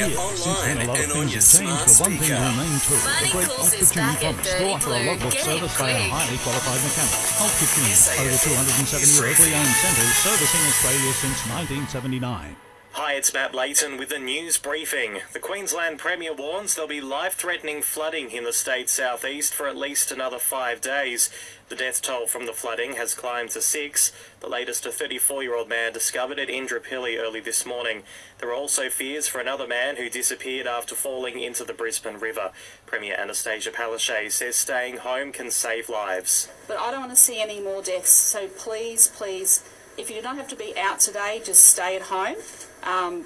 year. Since then, a lot of things have changed, but one thing remains true. The great opportunity promised. Go after a logbook service by a highly qualified mechanic. Hulk over 270 locally owned centres servicing Australia since 1979. Hi, it's Matt Layton with the news briefing. The Queensland Premier warns there'll be life-threatening flooding in the state's southeast for at least another 5 days. The death toll from the flooding has climbed to 6. The latest, a 34-year-old man discovered at Indooroopilly early this morning. There are also fears for another man who disappeared after falling into the Brisbane River. Premier Anastasia Palaszczuk says staying home can save lives. But I don't want to see any more deaths, so please, if you don't have to be out today, just stay at home.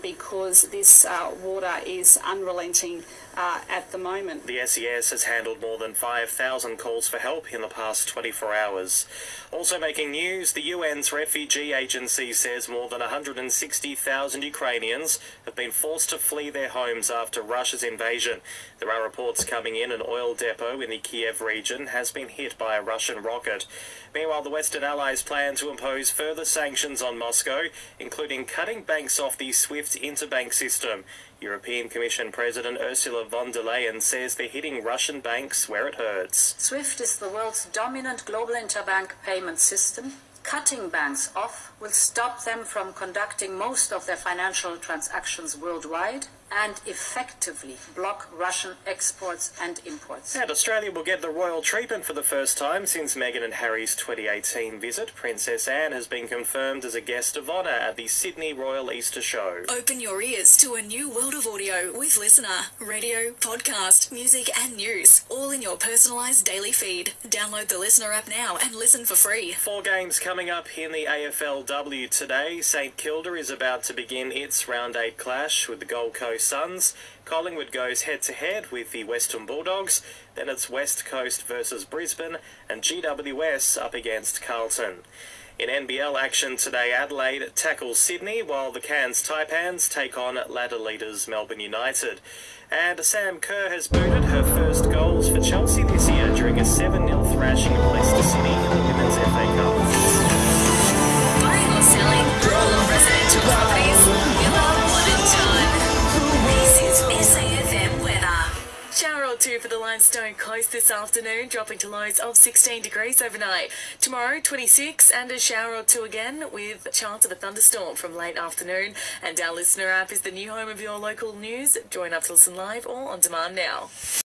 Because this water is unrelenting at the moment. The SES has handled more than 5,000 calls for help in the past 24 hours. Also making news, the UN's refugee agency says more than 160,000 Ukrainians have been forced to flee their homes after Russia's invasion. There are reports coming in an oil depot in the Kiev region has been hit by a Russian rocket. Meanwhile, the Western Allies plan to impose further sanctions on Moscow, including cutting banks off the SWIFT interbank system. European Commission President Ursula von der Leyen says they're hitting Russian banks where it hurts. SWIFT is the world's dominant global interbank payment system. Cutting banks off will stop them from conducting most of their financial transactions worldwide and effectively block Russian exports and imports. And Australia will get the royal treatment for the first time since Meghan and Harry's 2018 visit. Princess Anne has been confirmed as a guest of honour at the Sydney Royal Easter Show. Open your ears to a new world of audio with Listener. Radio, podcast, music and news, all in your personalised daily feed. Download the Listener app now and listen for free. 4 games coming up in the AFLW today. St Kilda is about to begin its Round 8 clash with the Gold Coast Suns. Collingwood goes head-to-head with the Western Bulldogs. Then it's West Coast versus Brisbane and GWS up against Carlton. In NBL action today, Adelaide tackles Sydney, while the Cairns Taipans take on ladder leaders Melbourne United. And Sam Kerr has booted her first goals for Chelsea this year during a 7-0 thrashing of Leicester City in the Women's FA Cup. Buying or selling, all of residential properties, you'll have one in time. This is SAFM weather. Shower or two for the Limestone coast this afternoon, dropping to lows of 16 degrees overnight. Tomorrow, 26, and a shower or two again with a chance of a thunderstorm from late afternoon. And our Listener app is the new home of your local news. Join up to listen live or on demand now.